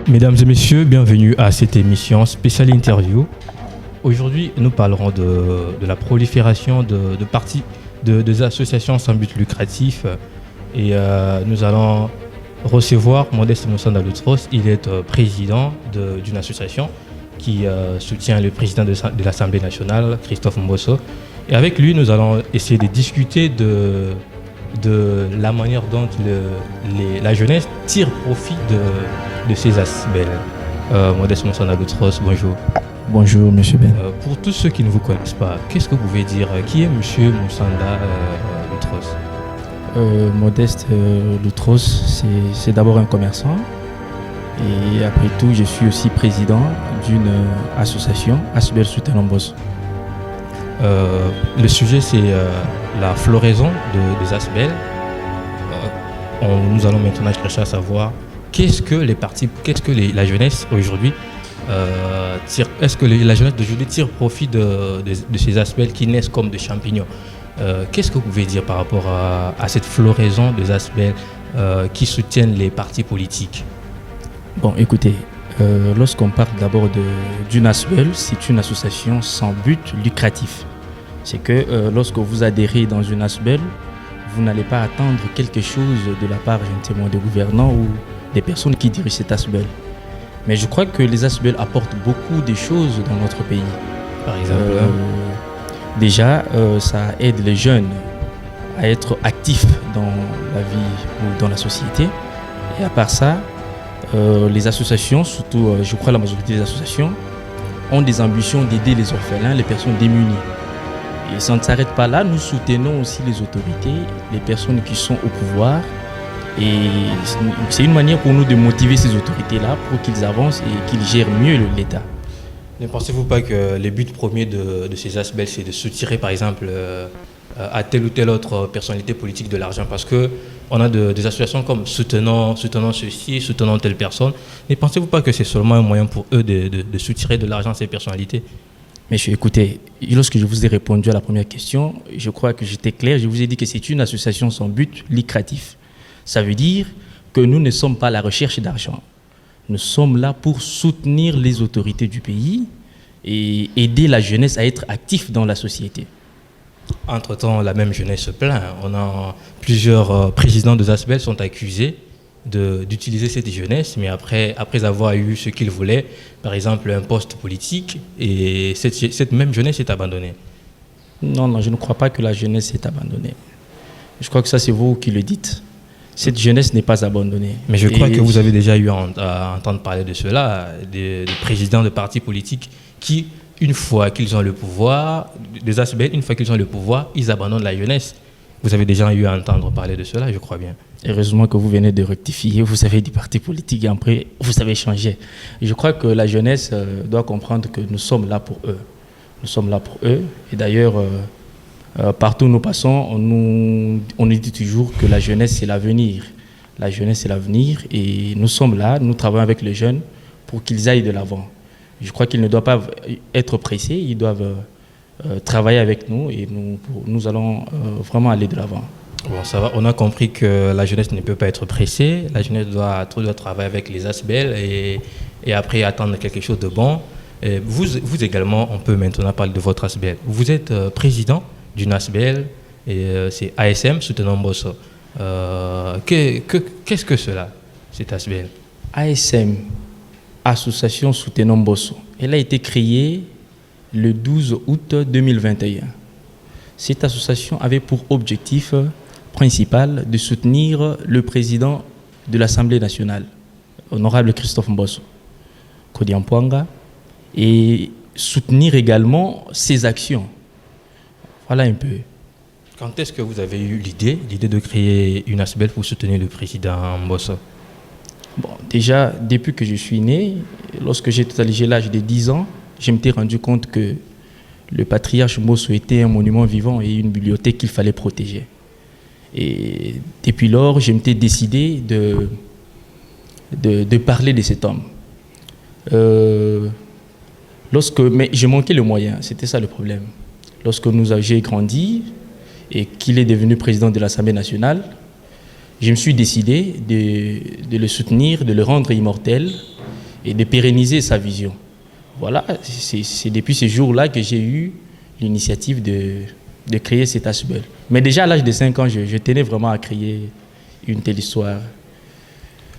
Mesdames et messieurs, bienvenue à cette émission spéciale interview. Aujourd'hui, nous parlerons de la prolifération de partis, des associations sans but lucratif. Et nous allons recevoir Modeste Moussanda Loutros. Il est président d'une association qui soutient le président de l'Assemblée nationale, Christophe Mbosso. Et avec lui, nous allons essayer de discuter de la manière dont la jeunesse tire profit de ces aspects. Modeste Moussanda Loutros, bonjour. Bonjour, monsieur Ben. Pour tous ceux qui ne vous connaissent pas, qu'est-ce que vous pouvez dire? Qui est monsieur Moussanda Loutros? Modeste Loutros, c'est d'abord un commerçant. Et après tout, je suis aussi président d'une association, Asbel Soutenant Mbosso. Le sujet, c'est la floraison des Asbel. Nous allons maintenant chercher à savoir qu'est-ce que la jeunesse aujourd'hui est-ce que la jeunesse d'aujourd'hui tire profit de ces Asbel qui naissent comme des champignons? Qu'est-ce que vous pouvez dire par rapport à cette floraison des Asbel qui soutiennent les partis politiques? Bon, écoutez, lorsqu'on parle d'abord d'une Asbel, c'est une association sans but lucratif. C'est que lorsque vous adhérez dans une Asbel, vous n'allez pas attendre quelque chose de la part gentiment des gouvernants ou des personnes qui dirigent cette Asbel. Mais je crois que les Asbel apportent beaucoup de choses dans notre pays. Par exemple déjà, ça aide les jeunes à être actifs dans la vie ou dans la société. Et à part ça, les associations, surtout je crois la majorité des associations, ont des ambitions d'aider les orphelins, les personnes démunies. Et ça ne s'arrête pas là, nous soutenons aussi les autorités, les personnes qui sont au pouvoir. Et c'est une manière pour nous de motiver ces autorités-là pour qu'ils avancent et qu'ils gèrent mieux l'État. Ne pensez-vous pas que le but premier de ces Asbel, c'est de soutirer par exemple à telle ou telle autre personnalité politique de l'argent? Parce qu'on a des associations comme soutenant ceci, soutenant telle personne. Ne pensez-vous pas que c'est seulement un moyen pour eux de soutirer de l'argent à ces personnalités? Monsieur, écoutez, lorsque je vous ai répondu à la première question, je crois que j'étais clair. Je vous ai dit que c'est une association sans but lucratif. Ça veut dire que nous ne sommes pas à la recherche d'argent. Nous sommes là pour soutenir les autorités du pays et aider la jeunesse à être active dans la société. Entre-temps, la même jeunesse se plaint. On a plusieurs présidents de Asbel sont accusés d'utiliser cette jeunesse, mais après avoir eu ce qu'ils voulaient, par exemple un poste politique, et cette même jeunesse est abandonnée. Non, je ne crois pas que la jeunesse est abandonnée. Je crois que ça, c'est vous qui le dites. Cette jeunesse n'est pas abandonnée. Mais je crois que vous avez déjà eu à entendre parler de cela, des présidents de partis politiques qui, une fois qu'ils ont le pouvoir, des Asbel, une fois qu'ils ont le pouvoir, ils abandonnent la jeunesse. Vous avez déjà eu à entendre parler de cela, je crois bien. Heureusement que vous venez de rectifier, vous avez des partis politiques et après, vous avez changé. Je crois que la jeunesse doit comprendre que nous sommes là pour eux. Nous sommes là pour eux. Et d'ailleurs, partout où nous passons, on nous dit toujours que la jeunesse, c'est l'avenir. La jeunesse, c'est l'avenir. Et nous sommes là, nous travaillons avec les jeunes pour qu'ils aillent de l'avant. Je crois qu'ils ne doivent pas être pressés, ils doivent travailler avec nous et nous allons vraiment aller de l'avant. Bon, ça va. On a compris que la jeunesse ne peut pas être pressée. La jeunesse doit travailler avec les Asbel et après attendre quelque chose de bon. Et vous également, on peut maintenant parler de votre Asbel. Vous êtes président d'une Asbel et c'est ASM Soutenant Mbosso. Qu'est-ce que cela, cette Asbel? ASM, Association Soutenant Mbosso. Elle a été créée le 12 août 2021. Cette association avait pour objectif principal de soutenir le président de l'Assemblée nationale, honorable Christophe Mbosso, Kodiampouanga, et soutenir également ses actions. Voilà un peu. Quand est-ce que vous avez eu l'idée de créer une Asbel pour soutenir le président Mbosso? Bon, déjà, depuis que je suis né, lorsque j'ai totalisé l'âge de 10 ans, je m'étais rendu compte que le patriarche Mbosso était un monument vivant et une bibliothèque qu'il fallait protéger. Et depuis lors, je m'étais décidé de parler de cet homme. Mais je manquais le moyen, c'était ça le problème. Lorsque j'ai grandi et qu'il est devenu président de l'Assemblée nationale, je me suis décidé de le soutenir, de le rendre immortel et de pérenniser sa vision. Voilà, c'est depuis ce jour-là que j'ai eu l'initiative de créer cet ASBEL. Mais déjà à l'âge de 5 ans, je tenais vraiment à créer une telle histoire.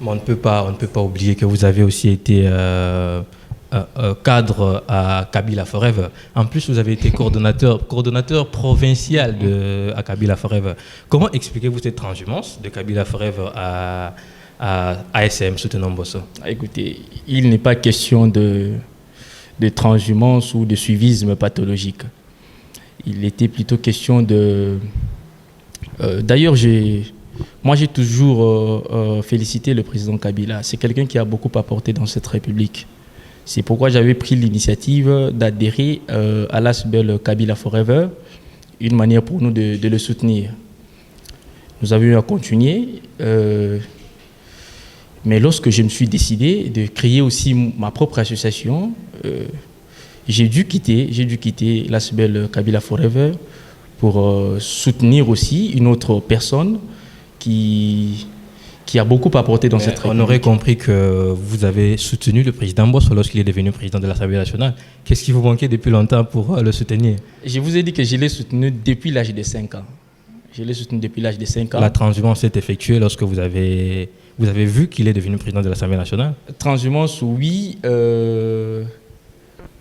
On ne peut pas oublier que vous avez aussi été cadre à Kabila Forever. En plus, vous avez été coordonnateur provincial à Kabila Forever. Comment expliquez-vous cette transhumance de Kabila Forever à ASM Soutenons Mbosso? Écoutez, il n'est pas question de transhumance ou de suivisme pathologique. Il était plutôt question de... D'ailleurs, moi, j'ai toujours félicité le président Kabila. C'est quelqu'un qui a beaucoup apporté dans cette République. C'est pourquoi j'avais pris l'initiative d'adhérer à l'ASBEL Kabila Forever, une manière pour nous de le soutenir. Nous avions eu à continuer, mais lorsque je me suis décidé de créer aussi ma propre association, j'ai dû quitter l'ASBEL Kabila Forever pour soutenir aussi une autre personne qui a beaucoup apporté dans cette République. On aurait compris que vous avez soutenu le président Mbosso lorsqu'il est devenu président de l'Assemblée nationale. Qu'est-ce qui vous manquait depuis longtemps pour le soutenir? Je vous ai dit que je l'ai soutenu depuis l'âge de 5 ans. Je l'ai soutenu depuis l'âge de 5 ans. La transhumance s'est effectuée lorsque vous avez vu qu'il est devenu président de l'Assemblée nationale? Transhumance, oui,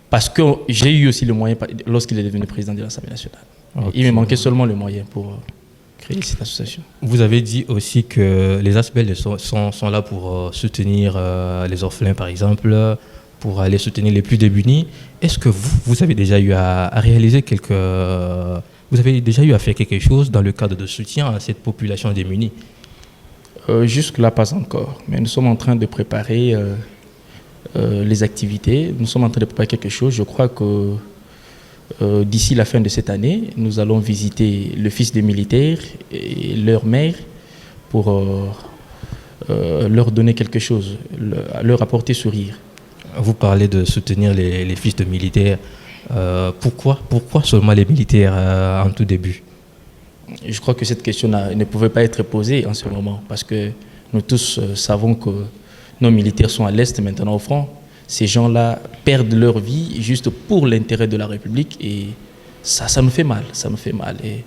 parce que j'ai eu aussi le moyen lorsqu'il est devenu président de l'Assemblée nationale. Okay. Il me manquait seulement le moyen pour créer cette association. Vous avez dit aussi que les ASBEL sont là pour soutenir les orphelins, par exemple, pour aller soutenir les plus démunis. Est-ce que vous avez déjà eu à réaliser vous avez déjà eu à faire quelque chose dans le cadre de soutien à cette population démunie? Jusque-là, pas encore. Mais nous sommes en train de préparer les activités. Nous sommes en train de préparer quelque chose. Je crois que d'ici la fin de cette année, nous allons visiter le fils des militaires et leur mère pour leur donner quelque chose, leur apporter sourire. Vous parlez de soutenir les fils de militaires. Pourquoi seulement les militaires en tout début? Je crois que cette question ne pouvait pas être posée en ce moment parce que nous tous savons que nos militaires sont à l'Est maintenant au front. Ces gens-là perdent leur vie juste pour l'intérêt de la République et ça me fait mal, Et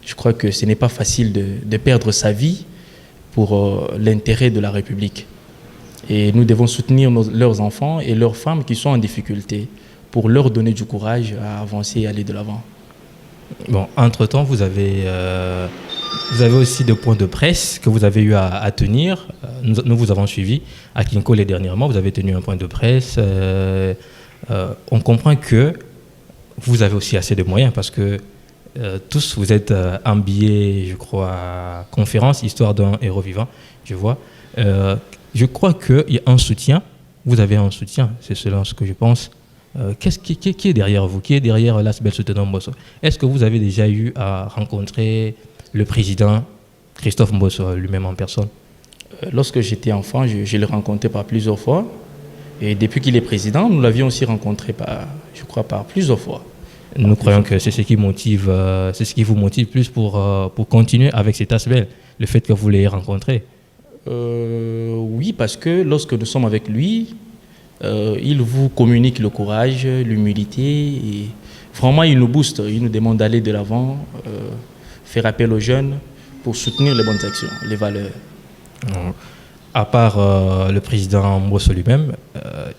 je crois que ce n'est pas facile de perdre sa vie pour l'intérêt de la République. Et nous devons soutenir leurs enfants et leurs femmes qui sont en difficulté pour leur donner du courage à avancer et aller de l'avant. Bon, entre-temps, vous avez aussi des points de presse que vous avez eu à tenir. Nous vous avons suivi à Kinko les dernièrement. Vous avez tenu un point de presse. On comprend que vous avez aussi assez de moyens parce que tous vous êtes habillés, je crois, à conférence, histoire d'un héros vivant, je vois. Je crois qu'il y a un soutien. Vous avez un soutien, c'est cela ce que je pense. Qui est derrière vous? Qui est derrière l'ASBEL Soutenons Mbosso? Est-ce que vous avez déjà eu à rencontrer le président Christophe Mbosso lui-même en personne? Lorsque j'étais enfant, je l'ai rencontré par plusieurs fois. Et depuis qu'il est président, nous l'avions aussi rencontré par plusieurs fois. Nous croyons que c'est ce qui vous motive plus pour continuer avec cet ASBEL, le fait que vous l'ayez rencontré. Oui, parce que lorsque nous sommes avec lui, il vous communique le courage, l'humilité. Et vraiment, il nous booste, il nous demande d'aller de l'avant, faire appel aux jeunes pour soutenir les bonnes actions, les valeurs. À part le président Mbosso lui-même,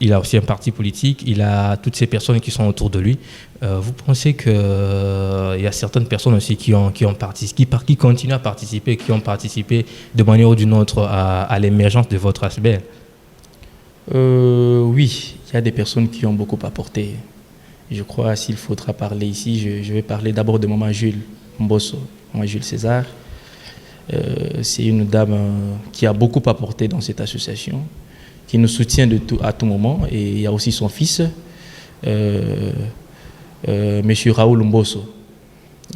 il a aussi un parti politique, il a toutes ces personnes qui sont autour de lui. Vous pensez qu'il y a certaines personnes aussi qui continuent à participer, qui ont participé de manière ou d'une autre à l'émergence de votre ASBEL? Oui, il y a des personnes qui ont beaucoup apporté. Je crois s'il faudra parler ici, je vais parler d'abord de Maman Jules Mbosso, Maman Jules César. C'est une dame qui a beaucoup apporté dans cette association, qui nous soutient à tout moment. Et il y a aussi son fils, Monsieur Raoul Mbosso.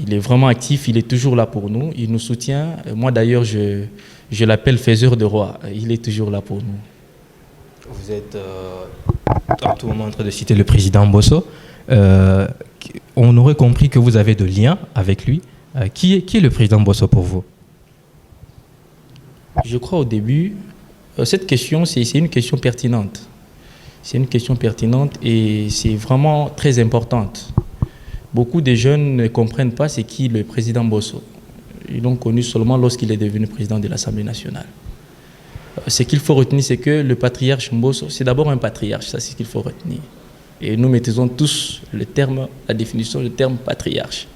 Il est vraiment actif, il est toujours là pour nous, il nous soutient. Moi d'ailleurs, je l'appelle faiseur de roi, il est toujours là pour nous. Vous êtes à tout moment en train de citer le président Mbosso. On aurait compris que vous avez de liens avec lui. Qui est le président Mbosso pour vous? Je crois au début, cette question, c'est une question pertinente. C'est une question pertinente et c'est vraiment très importante. Beaucoup de jeunes ne comprennent pas c'est qui le président Bosso. Ils l'ont connu seulement lorsqu'il est devenu président de l'Assemblée nationale. Ce qu'il faut retenir, c'est que le patriarche Mbosso, c'est d'abord un patriarche, ça c'est ce qu'il faut retenir. Et nous maîtrisons tous le terme, la définition du terme patriarche.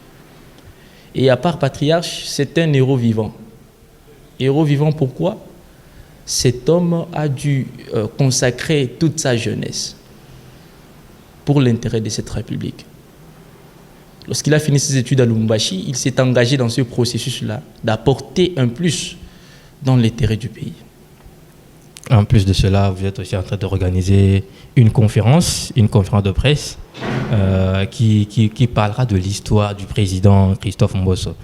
Et à part patriarche, c'est un héros vivant. Héros vivant pourquoi? Cet homme a dû consacrer toute sa jeunesse pour l'intérêt de cette République. Lorsqu'il a fini ses études à Lubumbashi, il s'est engagé dans ce processus-là d'apporter un plus dans l'intérêt du pays. En plus de cela, vous êtes aussi en train d'organiser une conférence de presse qui parlera de l'histoire du président Christophe Mbosso.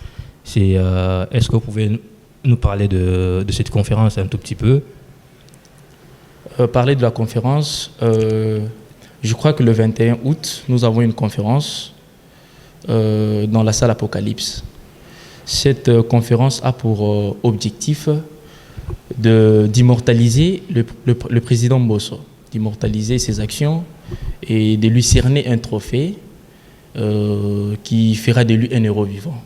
Est-ce que vous pouvez nous parler de cette conférence un tout petit peu? Parler de la conférence, je crois que le 21 août, nous avons une conférence dans la salle Apocalypse. Cette conférence a pour objectif d'immortaliser le président Mbosso, d'immortaliser ses actions et de lui cerner un trophée qui fera de lui un héros vivant.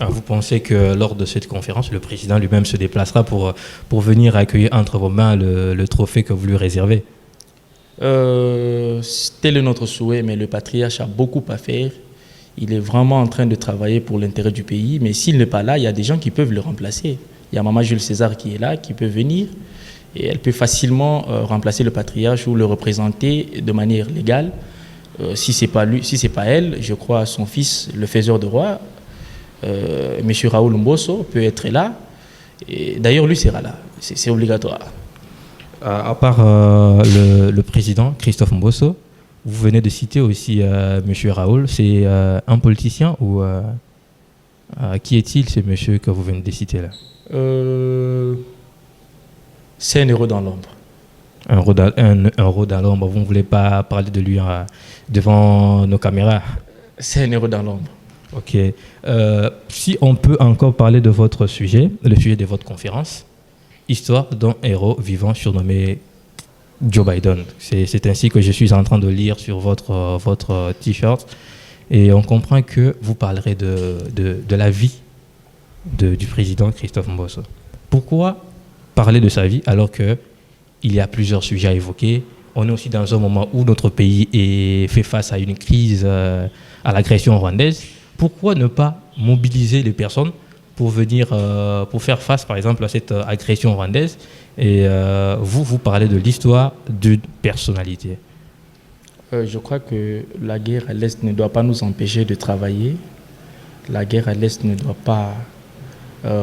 Vous pensez que lors de cette conférence, le président lui-même se déplacera pour venir accueillir entre vos mains le trophée que vous lui réservez? Tel est notre souhait, mais le patriarche a beaucoup à faire. Il est vraiment en train de travailler pour l'intérêt du pays, mais s'il n'est pas là, il y a des gens qui peuvent le remplacer. Il y a Maman Jules César qui est là, qui peut venir, et elle peut facilement remplacer le patriarche ou le représenter de manière légale. Si ce n'est pas lui, si c'est pas elle, je crois son fils, le faiseur de roi, M. Raoul Mbosso, peut être là. Et d'ailleurs, lui sera là. C'est obligatoire. À part le président Christophe Mbosso, vous venez de citer aussi M. Raoul. C'est un politicien ou qui est-il, ce monsieur que vous venez de citer là? C'est un héros dans l'ombre. Un héros dans l'ombre. Vous ne voulez pas parler de lui devant nos caméras? C'est un héros dans l'ombre. Ok. Si on peut encore parler de votre sujet, le sujet de votre conférence, histoire d'un héros vivant surnommé Joe Biden. C'est ainsi que je suis en train de lire sur votre t-shirt. Et on comprend que vous parlerez de la vie du président Christophe Mbosso. Pourquoi parler de sa vie alors qu'il y a plusieurs sujets à évoquer? On est aussi dans un moment où notre pays fait face à une crise, à l'agression rwandaise. Pourquoi ne pas mobiliser les personnes pour venir, pour faire face par exemple à cette agression rwandaise? Et vous parlez de l'histoire d'une personnalité. Je crois que la guerre à l'Est ne doit pas nous empêcher de travailler. La guerre à l'Est ne doit pas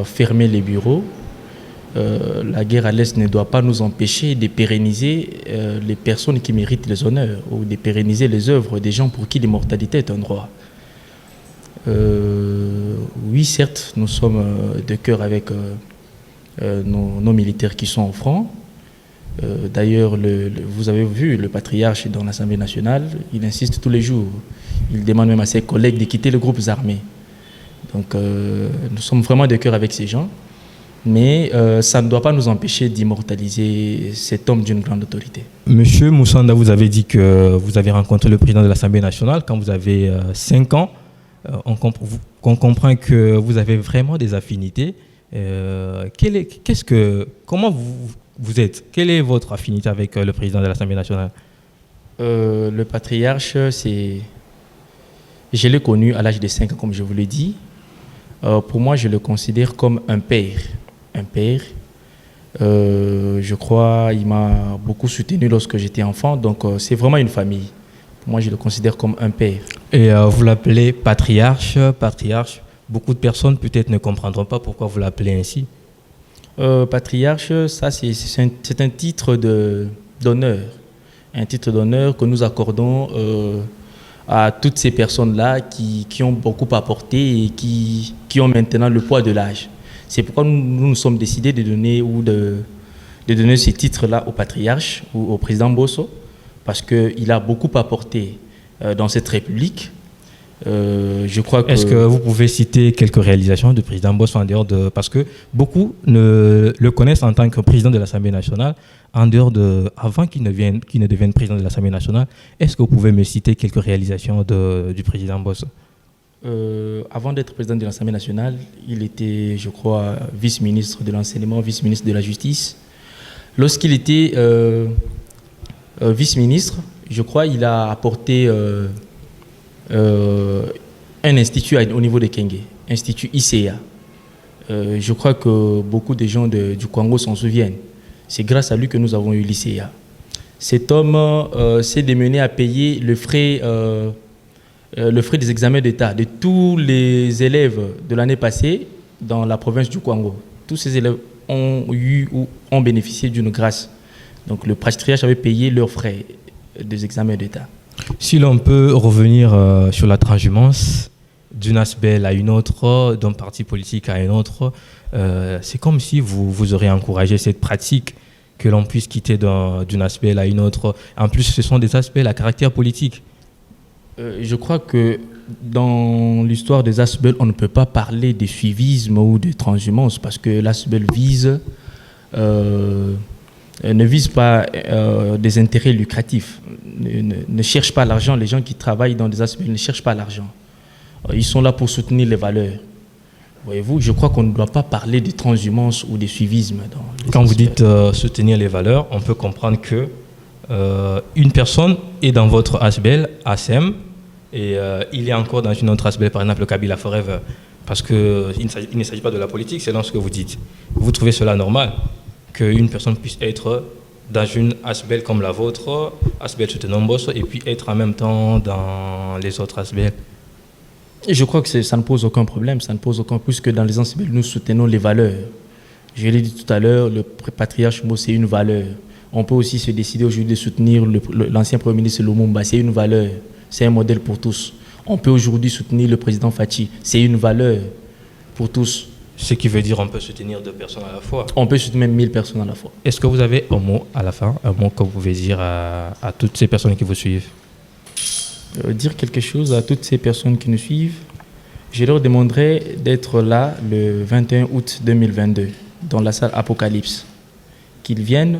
fermer les bureaux. La guerre à l'Est ne doit pas nous empêcher de pérenniser les personnes qui méritent les honneurs ou de pérenniser les œuvres des gens pour qui l'immortalité est un droit. Oui, certes, nous sommes de cœur avec nos militaires qui sont au front. D'ailleurs, vous avez vu le patriarche dans l'Assemblée nationale, il insiste tous les jours. Il demande même à ses collègues de quitter les groupes armés. Donc, nous sommes vraiment de cœur avec ces gens. Mais ça ne doit pas nous empêcher d'immortaliser cet homme d'une grande autorité. Monsieur Moussanda, vous avez dit que vous avez rencontré le président de l'Assemblée nationale quand vous avez 5 ans. On comprend que vous avez vraiment des affinités. Comment vous êtes? Quelle est votre affinité avec le président de l'Assemblée nationale? Le patriarche, je l'ai connu à l'âge de 5 ans, comme je vous l'ai dit. Pour moi, je le considère comme un père. Un père. Je crois il m'a beaucoup soutenu lorsque j'étais enfant. Donc, c'est vraiment une famille. Pour moi, je le considère comme un père. Et vous l'appelez patriarche. Beaucoup de personnes peut-être ne comprendront pas pourquoi vous l'appelez ainsi. Patriarche, ça c'est un titre d'honneur. Un titre d'honneur que nous accordons à toutes ces personnes-là qui ont beaucoup apporté et qui ont maintenant le poids de l'âge. C'est pourquoi nous sommes décidés de donner ces titres-là au patriarche ou au président Mbosso, parce qu'il a beaucoup apporté dans cette République. Je crois que... Est-ce que vous pouvez citer quelques réalisations du président Bosso en dehors de... Parce que beaucoup le connaissent en tant que président de l'Assemblée nationale, en dehors de... Avant qu'il ne devienne président de l'Assemblée nationale, est-ce que vous pouvez me citer quelques réalisations du président Bosso? Avant d'être président de l'Assemblée nationale, il était, je crois, vice-ministre de l'enseignement, vice-ministre de la justice. Lorsqu'il était vice-ministre, je crois, il a apporté... un institut au niveau de Kenge, institut ICA. Je crois que beaucoup de gens du Congo s'en souviennent. C'est grâce à lui que nous avons eu l'ICA. Cet homme s'est démené à payer le frais des examens d'État de tous les élèves de l'année passée dans la province du Congo. Tous ces élèves ont eu ou ont bénéficié d'une grâce. Donc le patriarche avait payé leurs frais des examens d'État. Si l'on peut revenir sur la transhumance d'une ASBEL à une autre, d'un parti politique à un autre, c'est comme si vous aurez encouragé cette pratique que l'on puisse quitter d'une ASBEL à une autre. En plus, ce sont des ASBEL à caractère politique. Je crois que dans l'histoire des ASBEL, on ne peut pas parler de suivisme ou de transhumance parce que l'ASBEL ne vise pas des intérêts lucratifs, ne cherche pas l'argent. Les gens qui travaillent dans des ASBEL ne cherchent pas l'argent. Ils sont là pour soutenir les valeurs. Voyez-vous, je crois qu'on ne doit pas parler de transhumance ou de suivisme. Quand vous dites soutenir les valeurs, on peut comprendre que une personne est dans votre ASBEL, ASEM, et il est encore dans une autre ASBEL, par exemple le Kabila Forever, parce qu'il ne s'agit pas de la politique, c'est dans ce que vous dites. Vous trouvez cela normal qu'une personne puisse être dans une ASBEL comme la vôtre, ASBEL Soutenons Bosso, et puis être en même temps dans les autres ASBEL? Je crois que ça ne pose aucun problème, ça ne pose aucun, puisque dans les ASBEL, nous soutenons les valeurs. Je l'ai dit tout à l'heure, le patriarche Mo, c'est une valeur. On peut aussi se décider aujourd'hui de soutenir l'ancien Premier ministre Lumumba, c'est une valeur, c'est un modèle pour tous. On peut aujourd'hui soutenir le président Fachi, c'est une valeur pour tous. Ce qui veut dire qu'on peut soutenir 2 personnes à la fois. On peut soutenir même 1000 personnes à la fois. Est-ce que vous avez un mot à la fin, un mot que vous pouvez dire à toutes ces personnes qui vous suivent? Dire quelque chose à toutes ces personnes qui nous suivent, je leur demanderai d'être là le 21 août 2022 dans la salle Apocalypse. Qu'ils viennent,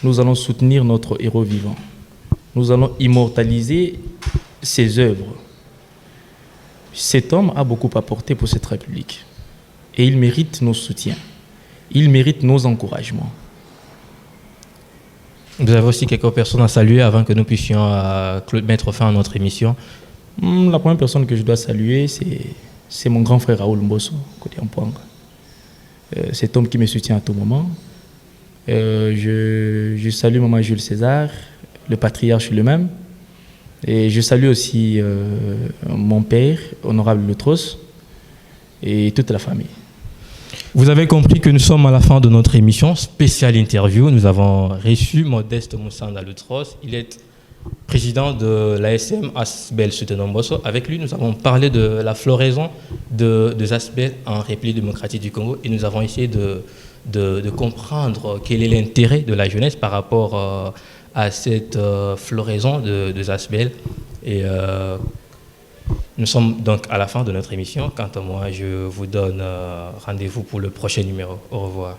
nous allons soutenir notre héros vivant. Nous allons immortaliser ses œuvres. Cet homme a beaucoup apporté pour cette République. Et il mérite nos soutiens. Il mérite nos encouragements. Vous avez aussi quelques personnes à saluer avant que nous puissions mettre fin à notre émission? La première personne que je dois saluer, c'est mon grand frère Raoul Mbosso, côté Ampouanga. Cet homme qui me soutient à tout moment. Je salue Maman Jules César, le patriarche lui-même. Et je salue aussi mon père, honorable Lutros, et toute la famille. Vous avez compris que nous sommes à la fin de notre émission spéciale interview. Nous avons reçu Modeste Moussanda Lutros. Il est président de l'ASM ASBEL Soutenons Bosso. Avec lui, nous avons parlé de la floraison des ASBEL en République démocratique du Congo et nous avons essayé de comprendre quel est l'intérêt de la jeunesse par rapport à cette floraison des ASBEL. Et nous sommes donc à la fin de notre émission. Quant à moi, je vous donne rendez-vous pour le prochain numéro. Au revoir.